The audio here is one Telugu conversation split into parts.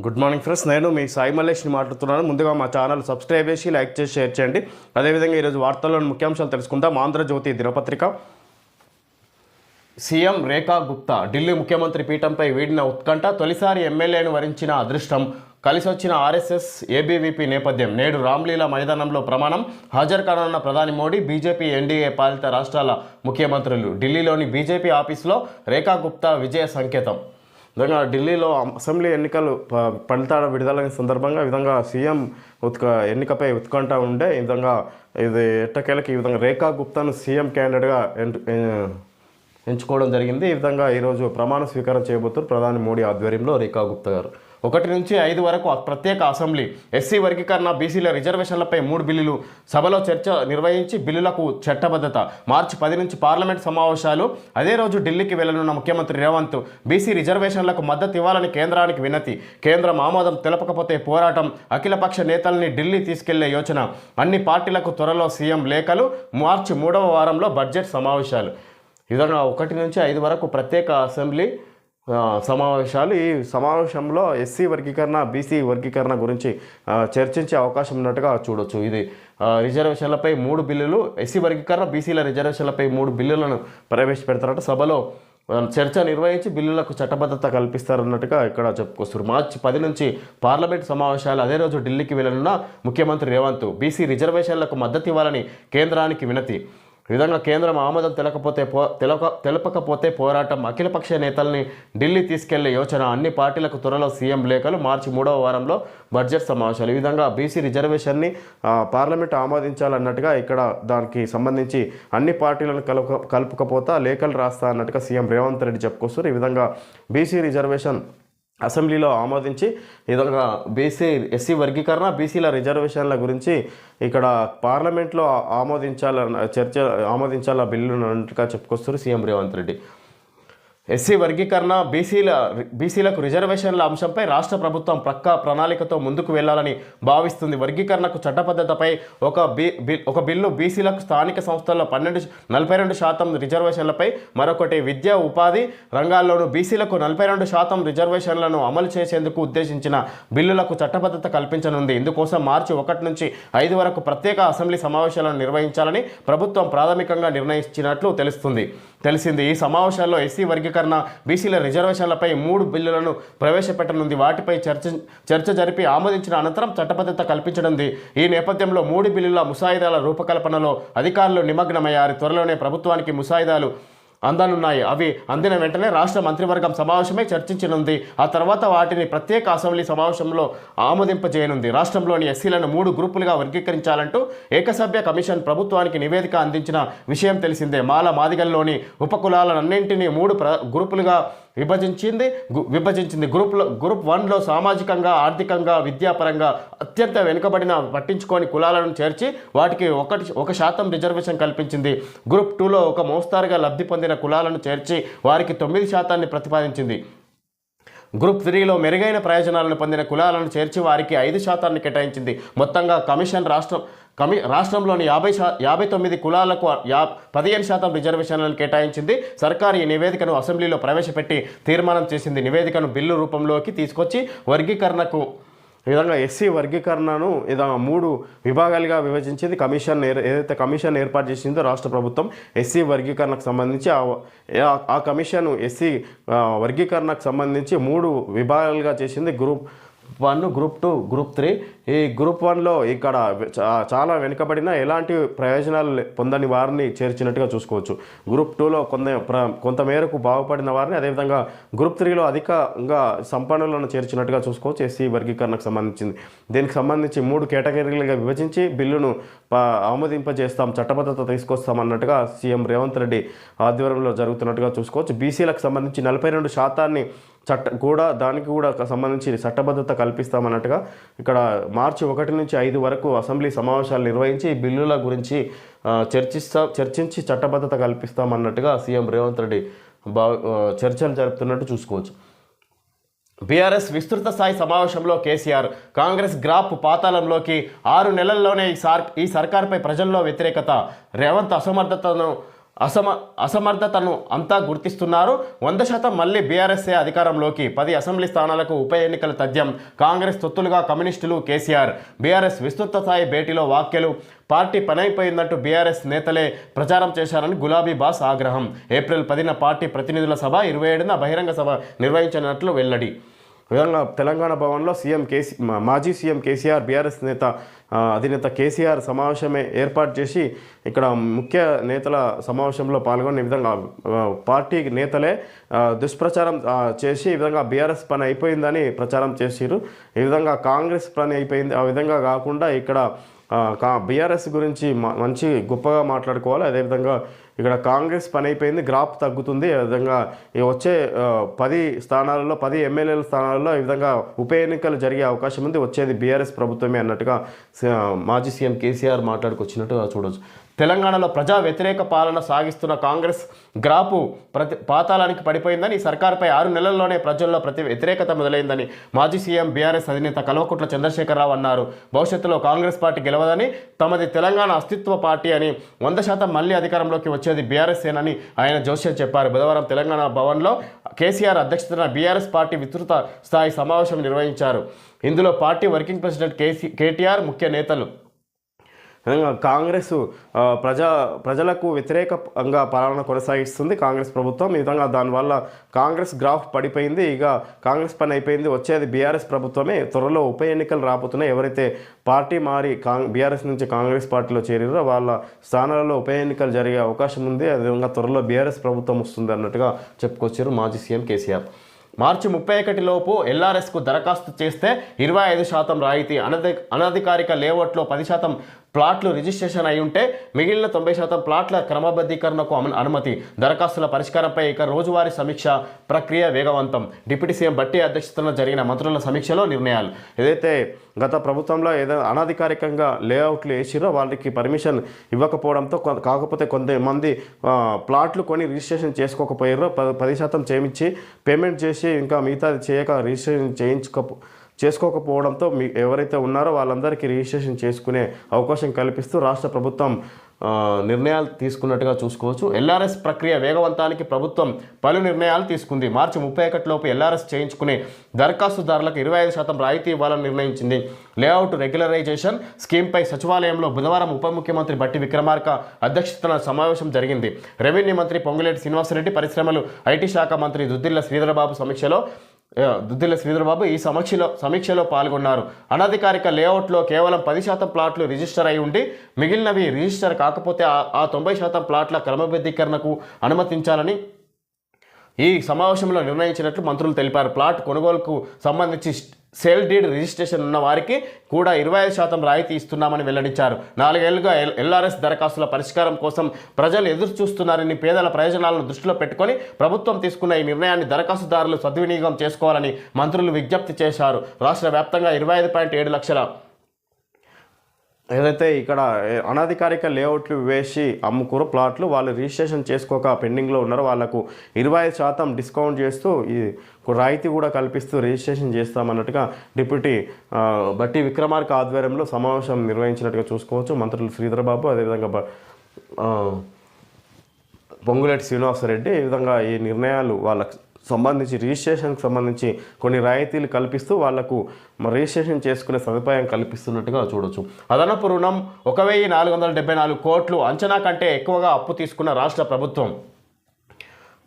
గుడ్ మార్నింగ్ ఫ్రెండ్స్, నేను మీ సాయి మల్లేష్ని మాట్లాడుతున్నాను. ముందుగా మా ఛానల్ సబ్స్క్రైబ్ చేసి లైక్ చేసి షేర్ చేయండి. అదేవిధంగా ఈరోజు వార్తల్లోని ముఖ్యాంశాలు తెలుసుకుందాం. ఆంధ్రజ్యోతి దినపత్రిక. సీఎం రేఖా గుప్తా ఢిల్లీ ముఖ్యమంత్రి పీఠంపై వీడిన ఉత్కంఠ, తొలిసారి ఎమ్మెల్యేను వరించిన అదృష్టం, కలిసొచ్చిన ఆర్ఎస్ఎస్ ఏబీవీపీ నేపథ్యం, నేడు రామ్లీలా మైదానంలో ప్రమాణం, హాజరు కానున్న ప్రధాని మోడీ, బీజేపీ ఎన్డీఏ పాలిత రాష్ట్రాల ముఖ్యమంత్రులు. ఢిల్లీలోని బీజేపీ ఆఫీసులో రేఖా గుప్తా విజయ సంకేతం. విధంగా ఢిల్లీలో అసెంబ్లీ ఎన్నికలు ఫలితాల విడుదల సందర్భంగా ఈ విధంగా సీఎం ఎన్నికపై ఉత్కంఠ ఉండే ఈ విధంగా ఇది ఎట్టకేలకి ఈ విధంగా రేఖా గుప్తాను సీఎం క్యాండిడేట్గా ఎంచుకోవడం జరిగింది. ఈ విధంగా ఈరోజు ప్రమాణ స్వీకారం చేయబోతున్నారు ప్రధాని మోడీ ఆధ్వర్యంలో రేఖా గుప్తా గారు. 1 నుంచి 5 వరకు ప్రత్యేక అసెంబ్లీ, ఎస్సీ వర్గీకరణ, బీసీల రిజర్వేషన్లపై 3 బిల్లులు, సభలో చర్చ నిర్వహించి బిల్లులకు చట్టబద్ధత. మార్చి 10 నుంచి పార్లమెంట్ సమావేశాలు. అదే రోజు ఢిల్లీకి వెళ్లనున్న ముఖ్యమంత్రి రేవంత్. బీసీ రిజర్వేషన్లకు మద్దతు ఇవ్వాలని కేంద్రానికి వినతి, కేంద్రం ఆమోదం తెలపకపోతే పోరాటం, అఖిలపక్ష నేతల్ని ఢిల్లీ తీసుకెళ్లే యోచన, అన్ని పార్టీలకు త్వరలో సీఎం లేఖలు, మార్చి 3వ వారంలో బడ్జెట్ సమావేశాలు. ఈ విధంగా 1 నుంచి 5 వరకు ప్రత్యేక అసెంబ్లీ సమావేశాలు. ఈ సమావేశంలో ఎస్సీ వర్గీకరణ, బీసీ వర్గీకరణ గురించి చర్చించే అవకాశం ఉన్నట్టుగా చూడొచ్చు. ఇది రిజర్వేషన్లపై 3 బిల్లులు, ఎస్సీ వర్గీకరణ, బీసీల రిజర్వేషన్లపై 3 బిల్లులను ప్రవేశపెడతారట. సభలో చర్చ నిర్వహించి బిల్లులకు చట్టబద్ధత కల్పిస్తారన్నట్టుగా ఇక్కడ చెప్పుకొస్తారు. మార్చి 10 నుంచి పార్లమెంట్ సమావేశాలు. అదే రోజు ఢిల్లీకి వెళ్లనున్న ముఖ్యమంత్రి రేవంత్. బీసీ రిజర్వేషన్లకు మద్దతు ఇవ్వాలని కేంద్రానికి వినతి. ఈ విధంగా కేంద్రం ఆమోదం తెలపకపోతే పోరాటం, అఖిలపక్ష నేతల్ని ఢిల్లీ తీసుకెళ్లే యోచన, అన్ని పార్టీలకు త్వరలో సీఎం లేఖలు, మార్చి 3వ వారంలో బడ్జెట్ సమావేశాలు. ఈ విధంగా బీసీ రిజర్వేషన్ని పార్లమెంట్ ఆమోదించాలన్నట్టుగా ఇక్కడ దానికి సంబంధించి అన్ని పార్టీలను కలుపుకపోతా లేఖలు రాస్తా అన్నట్టుగా సీఎం రేవంత్ రెడ్డి చెప్పుకొస్తారు. ఈ విధంగా బీసీ రిజర్వేషన్ అసెంబ్లీలో ఆమోదించి ఈ విధంగా బీసీ ఎస్సీ వర్గీకరణ, బీసీల రిజర్వేషన్ల గురించి ఇక్కడ పార్లమెంట్లో ఆమోదించాల బిల్లు అన్నట్టుగా చెప్పుకొస్తారు సీఎం రేవంత్ రెడ్డి. ఎస్సీ వర్గీకరణ, బీసీలకు రిజర్వేషన్ల అంశంపై రాష్ట్ర ప్రభుత్వం ప్రక్క ప్రణాళికతో ముందుకు వెళ్లాలని భావిస్తుంది. వర్గీకరణకు చట్టబద్ధతపై ఒక బిల్లు, బీసీలకు స్థానిక సంస్థల్లో 42% రిజర్వేషన్లపై మరొకటి, విద్యా ఉపాధి రంగాల్లోనూ బీసీలకు 42% రిజర్వేషన్లను అమలు చేసేందుకు ఉద్దేశించిన బిల్లులకు చట్టబద్ధత కల్పించనుంది. ఇందుకోసం మార్చి 1 నుంచి 5 వరకు ప్రత్యేక అసెంబ్లీ సమావేశాలను నిర్వహించాలని ప్రభుత్వం ప్రాథమికంగా నిర్ణయించినట్లు తెలిసింది. ఈ సమావేశాల్లో ఎస్సీ వర్గీకరణ, బీసీల రిజర్వేషన్లపై 3 బిల్లులను ప్రవేశపెట్టనుంది. వాటిపై చర్చ జరిపి ఆమోదించిన అనంతరం చట్టబద్ధత కల్పించనుంది. ఈ నేపథ్యంలో 3 బిల్లుల ముసాయిదాల రూపకల్పనలో అధికారులు నిమగ్నమయ్యారు. త్వరలోనే ప్రభుత్వానికి ముసాయిదాలు అందనున్నాయి. అవి అందిన వెంటనే రాష్ట్ర మంత్రివర్గం సమావేశమై చర్చించనుంది. ఆ తర్వాత వాటిని ప్రత్యేక అసెంబ్లీ సమావేశంలో ఆమోదింపజేయనుంది. రాష్ట్రంలోని ఎస్సీలను 3 గ్రూపులుగా వర్గీకరించాలంటూ ఏకసభ్య కమిషన్ ప్రభుత్వానికి నివేదిక అందించిన విషయం తెలిసిందే. మాదిగల్లోని ఉపకులాలన్నింటినీ 3 గ్రూపులుగా విభజించింది. గ్రూప్ 1లో సామాజికంగా, ఆర్థికంగా, విద్యాపరంగా అత్యంత వెనుకబడిన పట్టించుకోని కులాలను చేర్చి వాటికి 1% రిజర్వేషన్ కల్పించింది. గ్రూప్ 2లో ఒక మోస్తారుగా లబ్ధి పొందిన కులాలను చేర్చి వారికి 9% ప్రతిపాదించింది. గ్రూప్ 3లో మెరుగైన ప్రయోజనాలను పొందిన కులాలను చేర్చి వారికి 5% కేటాయించింది. మొత్తంగా కమిషన్ రాష్ట్రంలోని 59 కులాలకు 15% రిజర్వేషన్లను కేటాయించింది. సర్కారు ఈ నివేదికను అసెంబ్లీలో ప్రవేశపెట్టి తీర్మానం చేసింది. నివేదికను బిల్లు రూపంలోకి తీసుకొచ్చి వర్గీకరణకు ఈ విధంగా ఎస్సీ వర్గీకరణను విధంగా 3 విభాగాలుగా విభజించింది. ఏదైతే కమిషన్ ఏర్పాటు చేసిందో రాష్ట్ర ప్రభుత్వం ఎస్సీ వర్గీకరణకు సంబంధించి ఆ కమిషన్ ఎస్సీ వర్గీకరణకు సంబంధించి 3 విభాగాలుగా చేసింది. Group 1, group 2, group 3. ఈ గ్రూప్ 1లో ఇక్కడ చాలా వెనుకబడిన ఎలాంటి ప్రయోజనాలు పొందని వారిని చేర్చినట్టుగా చూసుకోవచ్చు. గ్రూప్ 2లో కొంతమేరకు బాగుపడిన వారిని, అదేవిధంగా గ్రూప్ 3లో అధికంగా సంపన్నులను చేర్చినట్టుగా చూసుకోవచ్చు. ఎస్సీ వర్గీకరణకు సంబంధించింది. దీనికి సంబంధించి 3 కేటగిరీలుగా విభజించి బిల్లును ఆమోదింపజేస్తాం, చట్టబద్ధత తీసుకొస్తాం అన్నట్టుగా సీఎం రేవంత్ రెడ్డి ఆధ్వర్యంలో జరుగుతున్నట్టుగా చూసుకోవచ్చు. బీసీలకు సంబంధించి 42% దానికి కూడా సంబంధించి చట్టబద్ధత కల్పిస్తామన్నట్టుగా ఇక్కడ మార్చి 1 నుంచి 5 వరకు అసెంబ్లీ సమావేశాలు నిర్వహించి బిల్లుల గురించి చర్చించి చట్టబద్ధత కల్పిస్తామన్నట్టుగా సీఎం రేవంత్ రెడ్డి చర్చలు జరుపుతున్నట్టు చూసుకోవచ్చు. బీఆర్ఎస్ విస్తృత స్థాయి సమావేశంలో కేసీఆర్. కాంగ్రెస్ గ్రాఫ్ పాతాళంలోకి, 6 నెలల్లోనే ఈ సర్కార్పై ప్రజల్లో వ్యతిరేకత. రేవంత్ అసమర్థతను అంతా గుర్తిస్తున్నారు. 100% మళ్ళీ బీఆర్ఎస్ఏ అధికారంలోకి. 10 అసెంబ్లీ స్థానాలకు ఉప ఎన్నికల తథ్యం. కాంగ్రెస్ తొత్తులుగా కమ్యూనిస్టులు, కేసీఆర్. బీఆర్ఎస్ విస్తృత స్థాయి భేటీలో వ్యాఖ్యలు. పార్టీ పనైపోయిందంటూ బీఆర్ఎస్ నేతలే ప్రచారం చేశారని గులాబీ బాస్ ఆగ్రహం. ఏప్రిల్ 10న పార్టీ ప్రతినిధుల సభ, 27న బహిరంగ సభ నిర్వహించినట్లు వెల్లడి. విధంగా తెలంగాణ భవన్లో మాజీ సీఎం కేసీఆర్, బీఆర్ఎస్ అధినేత కేసీఆర్ సమావేశమే ఏర్పాటు చేసి ఇక్కడ ముఖ్య నేతల సమావేశంలో పాల్గొని ఈ విధంగా పార్టీ నేతలే దుష్ప్రచారం చేసి ఈ విధంగా బీఆర్ఎస్ పని అయిపోయిందని ప్రచారం చేసిరు. ఈ విధంగా కాంగ్రెస్ పని అయిపోయింది, ఆ విధంగా కాకుండా ఇక్కడ బీఆర్ఎస్ గురించి మంచి గొప్పగా మాట్లాడుకోవాలి. అదేవిధంగా ఇక్కడ కాంగ్రెస్ పని అయిపోయింది, గ్రాఫ్ తగ్గుతుంది. అదేవిధంగా వచ్చే 10 స్థానాలలో 10 ఎమ్మెల్యేల స్థానాలలో ఈ విధంగా ఉప ఎన్నికలు జరిగే అవకాశం ఉంది, వచ్చేది బీఆర్ఎస్ ప్రభుత్వమే అన్నట్టుగా మాజీ సీఎం కేసీఆర్ మాట్లాడుకొచ్చినట్టుగా చూడవచ్చు. తెలంగాణలో ప్రజా వ్యతిరేక పాలన సాగిస్తున్న కాంగ్రెస్ గ్రాఫు పాతాళానికి పడిపోయిందని, సర్కారుపై 6 నెలల్లోనే ప్రజల్లో వ్యతిరేకత మొదలైందని మాజీ సీఎం బీఆర్ఎస్ అధినేత కల్వకుంట్ల చంద్రశేఖరరావు అన్నారు. భవిష్యత్తులో కాంగ్రెస్ పార్టీ గెలవదని, తమది తెలంగాణ అస్తిత్వ పార్టీ అని, 100% మళ్లీ అధికారంలోకి వచ్చేది బీఆర్ఎస్ఏనని ఆయన జోస్యం చెప్పారు. బుధవారం తెలంగాణ భవన్లో కేసీఆర్ అధ్యక్షతన బీఆర్ఎస్ పార్టీ విస్తృత స్థాయి సమావేశం నిర్వహించారు. ఇందులో పార్టీ వర్కింగ్ ప్రెసిడెంట్ కేటీఆర్, ముఖ్య నేతలు. కాంగ్రెస్ ప్రజలకు వ్యతిరేకంగా పాలన కొనసాగిస్తుంది కాంగ్రెస్ ప్రభుత్వం. ఈ విధంగా దానివల్ల కాంగ్రెస్ గ్రాఫ్ పడిపోయింది. ఇక కాంగ్రెస్ పని అయిపోయింది, వచ్చేది బీఆర్ఎస్ ప్రభుత్వమే. త్వరలో ఉప ఎన్నికలు రాబోతున్నాయి. ఎవరైతే పార్టీ మారి బీఆర్ఎస్ నుంచి కాంగ్రెస్ పార్టీలో చేరారో వాళ్ళ స్థానాలలో ఉప ఎన్నికలు జరిగే అవకాశం ఉంది. అదేవిధంగా త్వరలో బీఆర్ఎస్ ప్రభుత్వం వస్తుంది అన్నట్టుగా చెప్పుకొచ్చారు మాజీ సీఎం కేసీఆర్. మార్చి 31 లోపు ఎల్ఆర్ఎస్కు దరఖాస్తు చేస్తే 25% రాయితీ. అనధికారిక లేఅవుట్లో 10% ప్లాట్లు రిజిస్ట్రేషన్ అయి ఉంటే మిగిలిన 90% ప్లాట్ల క్రమబద్ధీకరణకు అనుమతి. దరఖాస్తుల పరిష్కారంపై ఇక రోజువారీ సమీక్ష ప్రక్రియ వేగవంతం. డిప్యూటీ సీఎం బట్టి అధ్యక్షతన జరిగిన మంత్రుల సమీక్షలో నిర్ణయాలు. ఏదైతే గత ప్రభుత్వంలో అనధికారికంగా లేఅవుట్లు వేసిరో వాళ్ళకి పర్మిషన్ ఇవ్వకపోవడంతో, కాకపోతే కొంతమంది ప్లాట్లు కొని రిజిస్ట్రేషన్ చేసుకోకపోయారో 10% చేయించి పేమెంట్ చేసి ఇంకా మిగతాది చేయక రిజిస్ట్రేషన్ చేసుకోకపోవడంతో ఎవరైతే ఉన్నారో వాళ్ళందరికీ రిజిస్ట్రేషన్ చేసుకునే అవకాశం కల్పిస్తూ రాష్ట్ర ప్రభుత్వం నిర్ణయాలు తీసుకున్నట్టుగా చూసుకోవచ్చు. ఎల్ఆర్ఎస్ ప్రక్రియ వేగవంతానికి ప్రభుత్వం పలు నిర్ణయాలు తీసుకుంది. మార్చి 31 లోపు ఎల్ఆర్ఎస్ చేయించుకునే దరఖాస్తుదారులకు 25% రాయితీ ఇవ్వాలని నిర్ణయించింది. లేఅవుట్ రెగ్యులరైజేషన్ స్కీమ్పై సచివాలయంలో బుధవారం ఉప ముఖ్యమంత్రి బట్టి విక్రమార్క అధ్యక్షతన సమావేశం జరిగింది. రెవెన్యూ మంత్రి పొంగులేటి శ్రీనివాసరెడ్డి, పరిశ్రమలు ఐటీ శాఖ మంత్రి దుద్దిళ్ల శ్రీధరబాబు ఈ సమీక్షలో పాల్గొన్నారు. అనధికారిక లేఅవుట్లో కేవలం 10% ప్లాట్లు రిజిస్టర్ అయి ఉండి మిగిలినవి రిజిస్టర్ కాకపోతే ఆ 90% ప్లాట్ల క్రమబద్ధీకరణకు అనుమతించాలని ఈ సమావేశంలో నిర్ణయించినట్లు మంత్రులు తెలిపారు. ప్లాట్ కొనుగోలుకు సంబంధించి సేల్ డీడ్ రిజిస్ట్రేషన్ ఉన్న వారికి కూడా 25% రాయితీ ఇస్తున్నామని వెల్లడించారు. 4 ఏళ్లుగా ఎల్ఆర్ఎస్ దరఖాస్తుల పరిష్కారం కోసం ప్రజలు ఎదురు చూస్తున్నారని, పేదల ప్రయోజనాలను దృష్టిలో పెట్టుకొని ప్రభుత్వం తీసుకున్న ఈ నిర్ణయాన్ని దరఖాస్తుదారులు సద్వినియోగం చేసుకోవాలని మంత్రులు విజ్ఞప్తి చేశారు. రాష్ట్ర వ్యాప్తంగా 25.7 లక్షల ఏదైతే ఇక్కడ అనధికారిక లేఅవుట్లు వేసి అమ్ముకున్న ప్లాట్లు వాళ్ళు రిజిస్ట్రేషన్ చేసుకోక పెండింగ్లో ఉన్నారో వాళ్లకు 25% డిస్కౌంట్ చేస్తూ ఈ రాయితీ కూడా కల్పిస్తూ రిజిస్ట్రేషన్ చేస్తామన్నట్టుగా డిప్యూటీ బట్టి విక్రమార్క ఆధ్వర్యంలో సమావేశం నిర్వహించినట్టుగా చూసుకోవచ్చు. మంత్రులు శ్రీధరబాబు, అదేవిధంగా పొంగులేటి శ్రీనివాసరెడ్డి ఈ విధంగా ఈ నిర్ణయాలు వాళ్ళకు సంబంధించి రిజిస్ట్రేషన్కి సంబంధించి కొన్ని రాయితీలు కల్పిస్తూ వాళ్లకు రిజిస్ట్రేషన్ చేసుకునే సదుపాయం కల్పిస్తున్నట్టుగా చూడొచ్చు. అదనపు రుణం 1474 కోట్లు, అంచనా కంటే ఎక్కువగా అప్పు తీసుకున్న రాష్ట్ర ప్రభుత్వం.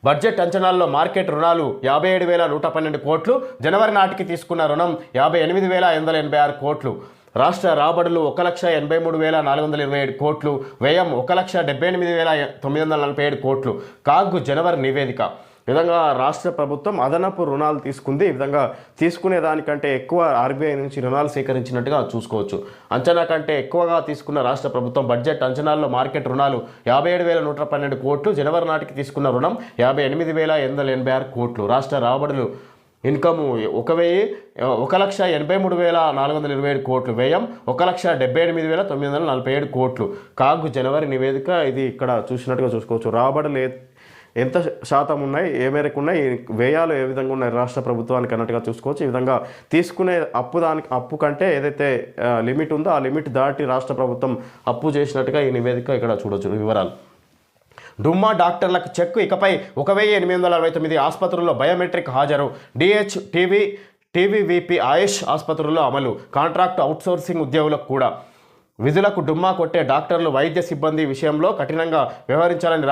బడ్జెట్ అంచనాల్లో మార్కెట్ రుణాలు 57,112 కోట్లు, జనవరి నాటికి తీసుకున్న రుణం 58,886 కోట్లు. రాష్ట్ర రాబడులు 1,83,427 కోట్లు, వ్యయం 1,78,947 కోట్లు. కాగ్ జనవరి నివేదిక. ఈ విధంగా రాష్ట్ర ప్రభుత్వం అదనపు రుణాలు తీసుకుంది. ఈ విధంగా తీసుకునే దానికంటే ఎక్కువ ఆర్బీఐ నుంచి రుణాలు సేకరించినట్టుగా చూసుకోవచ్చు. అంచనా కంటే ఎక్కువగా తీసుకున్న రాష్ట్ర ప్రభుత్వం. బడ్జెట్ అంచనాల్లో మార్కెట్ రుణాలు 57,112 కోట్లు, జనవరి నాటికి తీసుకున్న రుణం 58,886 కోట్లు. రాష్ట్ర రాబడులు ఇన్కమ్ 1,83,427 కోట్లు, వ్యయం 1,78,947 కోట్లు. కాగ్ జనవరి నివేదిక ఇది ఇక్కడ చూసినట్టుగా చూసుకోవచ్చు. రాబడులు ఎంత శాతం ఉన్నాయి, ఏ మేరకు ఉన్నాయి, వ్యయాలు ఏ విధంగా ఉన్నాయి రాష్ట్ర ప్రభుత్వానికి అన్నట్టుగా చూసుకోవచ్చు. ఈ విధంగా తీసుకునే అప్పు కంటే ఏదైతే లిమిట్ ఉందో ఆ లిమిట్ దాటి రాష్ట్ర ప్రభుత్వం అప్పు చేసినట్టుగా ఈ నివేదిక ఇక్కడ చూడవచ్చు వివరాలు. డుమ్మా డాక్టర్లకు చెక్. ఇకపై 1869 ఆసుపత్రుల్లో బయోమెట్రిక్ హాజరు. డిహెచ్ టీవీవీపీ ఆయుష్ ఆసుపత్రుల్లో అమలు. కాంట్రాక్ట్ అవుట్సోర్సింగ్ ఉద్యోగులకు కూడా. విధులకు డుమ్మా కొట్టే డాక్టర్లు, వైద్య సిబ్బంది విషయంలో కఠినంగా వ్యవహరించాలని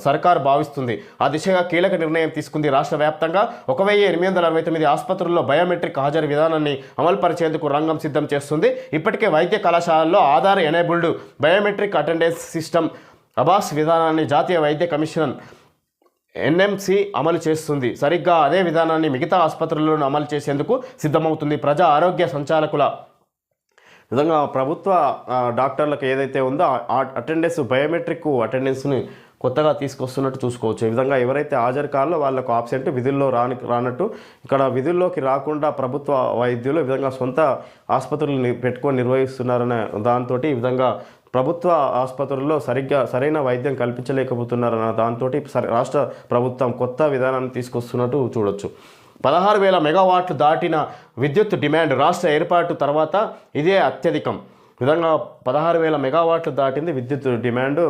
సర్కారు భావిస్తుంది. ఆ దిశగా కీలక నిర్ణయం తీసుకుంది. రాష్ట్ర వ్యాప్తంగా 1869 ఆసుపత్రుల్లో బయోమెట్రిక్ హాజరు విధానాన్ని అమలుపరిచేందుకు రంగం సిద్ధం చేస్తుంది. ఇప్పటికే వైద్య కళాశాలల్లో Aadhaar enabled biometric attendance system అబాస్ విధానాన్ని జాతీయ వైద్య కమిషన్ ఎన్ఎంసి అమలు చేస్తుంది. సరిగ్గా అదే విధానాన్ని మిగతా ఆసుపత్రుల్లోనూ అమలు చేసేందుకు సిద్ధమవుతుంది. ప్రజా ఆరోగ్య సంచాలకుల విధంగా ప్రభుత్వ డాక్టర్లకు ఏదైతే ఉందో ఆ అటెండెన్స్ బయోమెట్రిక్ అటెండెన్స్ని కొత్తగా తీసుకొస్తున్నట్టు చూసుకోవచ్చు. ఈ విధంగా ఎవరైతే హాజరు కావాలో వాళ్ళకు ఆబ్సెంట్, విధుల్లో రానట్టు ఇక్కడ విధుల్లోకి రాకుండా ప్రభుత్వ వైద్యులు ఈ విధంగా సొంత ఆసుపత్రులు పెట్టుకొని నిర్వహిస్తున్నారనే దాంతో ఈ విధంగా ప్రభుత్వ ఆసుపత్రుల్లో సరైన వైద్యం కల్పించలేకపోతున్నారన్న దాంతో రాష్ట్ర ప్రభుత్వం కొత్త విధానాన్ని తీసుకొస్తున్నట్టు చూడొచ్చు. 16,000 మెగావాట్లు దాటిన విద్యుత్ డిమాండ్ రాష్ట్ర ఏర్పాటు తర్వాత ఇదే అత్యధికం. విధంగా 16,000 మెగావాట్లు దాటింది విద్యుత్ డిమాండ్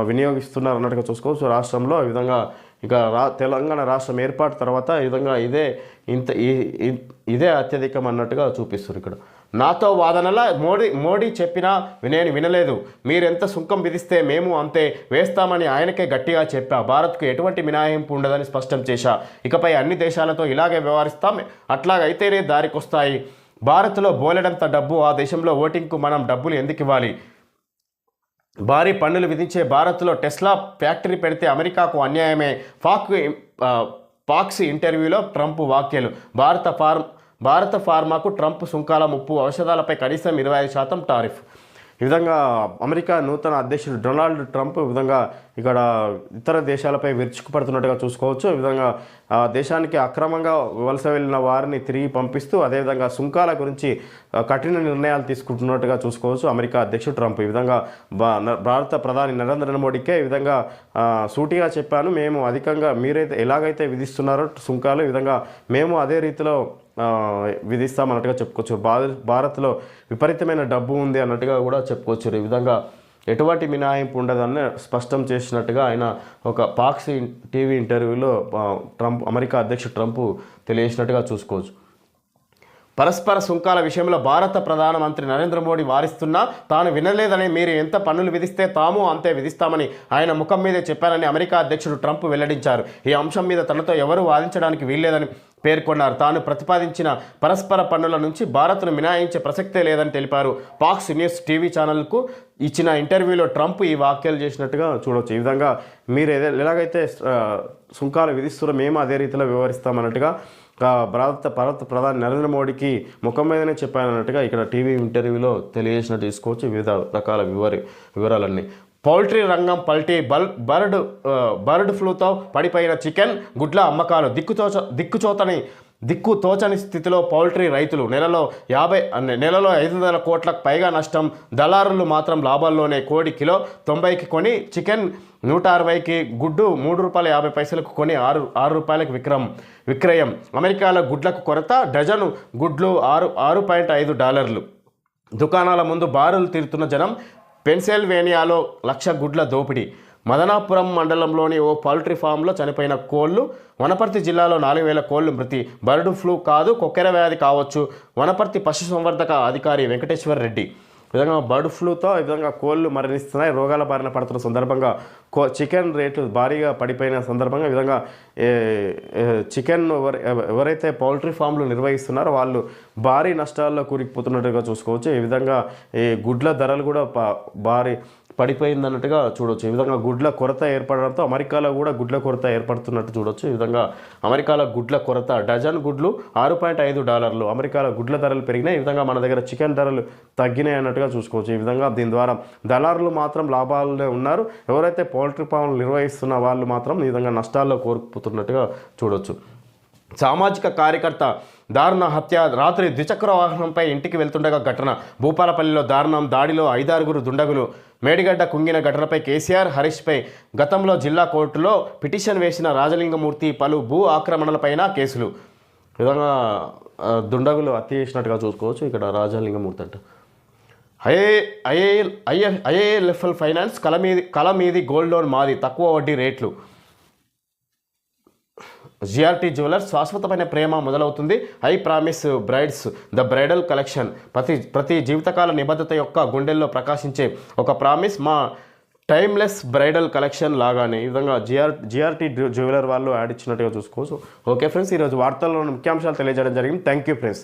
వినియోగిస్తున్నారు అన్నట్టుగా చూసుకోవచ్చు రాష్ట్రంలో. ఈ విధంగా ఇక తెలంగాణ రాష్ట్రం ఏర్పాటు తర్వాత ఈ విధంగా ఇదే అత్యధికం అన్నట్టుగా చూపిస్తారు. ఇక్కడ నాతో వాదనల మోడీ చెప్పినా నేను వినలేదు, మీరెంత సుంకం విధిస్తే మేము అంతే వేస్తామని ఆయనకే గట్టిగా చెప్పా. భారత్కు ఎటువంటి మినహాయింపు ఉండదని స్పష్టం చేశా. ఇకపై అన్ని దేశాలతో ఇలాగే వ్యవహరిస్తాం, అట్లాగైతేనే దారికొస్తాయి. భారత్లో బోలెడంత డబ్బు, ఆ దేశంలో ఓటింగ్కు మనం డబ్బులు ఎందుకు ఇవ్వాలి? భారీ పన్నులు విధించే భారత్లో టెస్లా ఫ్యాక్టరీ పెడితే అమెరికాకు అన్యాయమే. ఫాక్స్ ఇంటర్వ్యూలో ట్రంప్ వ్యాఖ్యలు. భారత ఫార్మాకు ట్రంప్ సుంకాల ముప్పు, ఔషధాలపై కనీసం 25% టారిఫ్. ఈ విధంగా అమెరికా నూతన అధ్యక్షుడు డొనాల్డ్ ట్రంప్ ఈ విధంగా ఇక్కడ ఇతర దేశాలపై విరుచుకుపడుతున్నట్టుగా చూసుకోవచ్చు. ఈ విధంగా దేశానికి అక్రమంగా వలస వెళ్ళిన వారిని తిరిగి పంపిస్తూ అదేవిధంగా సుంకాల గురించి కఠిన నిర్ణయాలు తీసుకుంటున్నట్టుగా చూసుకోవచ్చు అమెరికా అధ్యక్షుడు ట్రంప్. ఈ విధంగా భారత ప్రధాని నరేంద్ర మోడీకే ఈ విధంగా సూటిగా చెప్పాను, మేము అధికంగా మీరైతే ఎలాగైతే విధిస్తున్నారో సుంకాలు ఈ విధంగా మేము అదే రీతిలో విధిస్తామన్నట్టుగా చెప్పుకోవచ్చు. భారత్లో విపరీతమైన డబ్బు ఉంది అన్నట్టుగా కూడా చెప్పుకోవచ్చు. ఈ విధంగా ఎటువంటి మినహాయింపు ఉండదని స్పష్టం చేసినట్టుగా ఆయన ఒక ఫాక్స్ టీవీ ఇంటర్వ్యూలో అమెరికా అధ్యక్షుడు ట్రంప్ తెలియజేసినట్టుగా చూసుకోవచ్చు. పరస్పర సుంకాల విషయంలో భారత ప్రధానమంత్రి నరేంద్ర మోడీ వారిస్తున్నా తాను వినలేదని, మీరు ఎంత పన్నులు విధిస్తే తాము అంతే విధిస్తామని ఆయన ముఖం మీదే చెప్పారని అమెరికా అధ్యక్షుడు ట్రంప్ వెల్లడించారు. ఈ అంశం మీద తనతో ఎవరూ వాదించడానికి వీల్లేదని పేర్కొన్నారు. తాను ప్రతిపాదించిన పరస్పర పన్నుల నుంచి భారత్ను మినహాయించే ప్రసక్తే లేదని తెలిపారు. ఫాక్స్ న్యూస్ టీవీ ఛానల్కు ఇచ్చిన ఇంటర్వ్యూలో ట్రంప్ ఈ వ్యాఖ్యలు చేసినట్టుగా చూడవచ్చు. ఈ విధంగా మీరు ఎలాగైతే సుంకాలు విధిస్తారో మేము అదే రీతిలో వ్యవహరిస్తామన్నట్టుగా భారత ప్రధాని నరేంద్ర మోడీకి ముఖం మీదనే చెప్పానన్నట్టుగా ఇక్కడ టీవీ ఇంటర్వ్యూలో తెలియజేసినట్టు తీసుకోవచ్చు. వివిధ రకాల వివరాలన్నీ. పౌల్ట్రీ రంగం పల్టీ. బర్డ్ ఫ్లూతో పడిపోయిన చికెన్ గుడ్ల అమ్మకాలు. దిక్కుతోచని స్థితిలో పౌల్ట్రీ రైతులు. నెలలో 500 కోట్లకు పైగా నష్టం. దళారులు మాత్రం లాభాల్లోనే. కోడి కిలో 90కి కొని చికెన్ 160కి, గుడ్డు ₹3.50 కొని 6 రూపాయలకు విక్రయం. అమెరికాలో గుడ్లకు కొరత. డజను గుడ్లు $6.5. దుకాణాల ముందు బారులు తీరుతున్న జనం. పెన్సిల్వేనియాలో 1,00,000 గుడ్ల దోపిడీ. మదనాపురం మండలంలోని ఓ పౌల్ట్రీ ఫామ్లో చనిపోయిన కోళ్లు. వనపర్తి జిల్లాలో 4,000 కోళ్లు మృతి. బర్డ్ ఫ్లూ కాదు, కొక్కెర వ్యాధి కావచ్చు. వనపర్తి పశుసంవర్ధక అధికారి వెంకటేశ్వర్ రెడ్డి. విధంగా బర్డ్ ఫ్లూతో ఈ విధంగా కోళ్లు మరణిస్తున్నాయి. రోగాల బారిన పడుతున్న సందర్భంగా చికెన్ రేట్లు భారీగా పడిపోయిన సందర్భంగా ఈ విధంగా చికెన్ ఎవరైతే పౌల్ట్రీ ఫామ్లు నిర్వహిస్తున్నారో వాళ్ళు భారీ నష్టాల్లో కూరుకుపోతున్నట్టుగా చూసుకోవచ్చు. ఈ విధంగా ఈ గుడ్ల ధరలు కూడా భారీ పడిపోయిందన్నట్టుగా చూడవచ్చు. ఈ విధంగా గుడ్ల కొరత ఏర్పడడంతో అమెరికాలో కూడా గుడ్ల కొరత ఏర్పడుతున్నట్టు చూడవచ్చు. ఈ విధంగా అమెరికాలో గుడ్ల కొరత. డజన్ గుడ్లు $6.5. అమెరికాలో గుడ్ల ధరలు పెరిగినాయి. ఈ విధంగా మన దగ్గర చికెన్ ధరలు తగ్గినాయి అన్నట్టుగా చూసుకోవచ్చు. ఈ విధంగా దీని ద్వారా దళారులు మాత్రం లాభాలనే ఉన్నారు. ఎవరైతే పౌల్ట్రీ ఫామ్లు నిర్వహిస్తున్న వాళ్ళు మాత్రం ఈ విధంగా నష్టాల్లో కోరుకుపోతున్నట్టుగా చూడవచ్చు. సామాజిక కార్యకర్త దారుణ హత్య. రాత్రి ద్విచక్ర వాహనంపై ఇంటికి వెళ్తుండగా ఘటన. భూపాలపల్లిలో దారుణం. దాడిలో 5 దుండగులు. మేడిగడ్డ కుంగిన ఘటనపై కేసీఆర్, హరీష్పై గతంలో జిల్లా కోర్టులో పిటిషన్ వేసిన రాజలింగమూర్తి. పలు భూ ఆక్రమణలపైన కేసులు. విధంగా దుండగులు హత్య చేసినట్టుగా చూసుకోవచ్చు. ఇక్కడ రాజలింగమూర్తి అంట ఐఏఎల్ఎఫ్ఎల్ ఫైనాన్స్ కల మీది గోల్డ్ లోన్ మాది తక్కువ వడ్డీ రేట్లు. జిఆర్టీ జ్యువెలర్స్ శాశ్వతమైన ప్రేమ మొదలవుతుంది. I promise brides the bridal collection. ప్రతి జీవితకాల నిబద్ధత యొక్క గుండెల్లో ప్రకాశించే ఒక ప్రామిస్ మా టైమ్లెస్ బ్రైడల్ కలెక్షన్ లాగానే. ఈ విధంగా జిఆర్టీ జ్యువెలర్ వాళ్ళు యాడ్ ఇచ్చినట్టుగా చూసుకోవచ్చు. ఓకే ఫ్రెండ్స్, ఈరోజు వార్తల్లో ముఖ్యాంశాలు తెలియజేయడం జరిగింది. Thank you friends.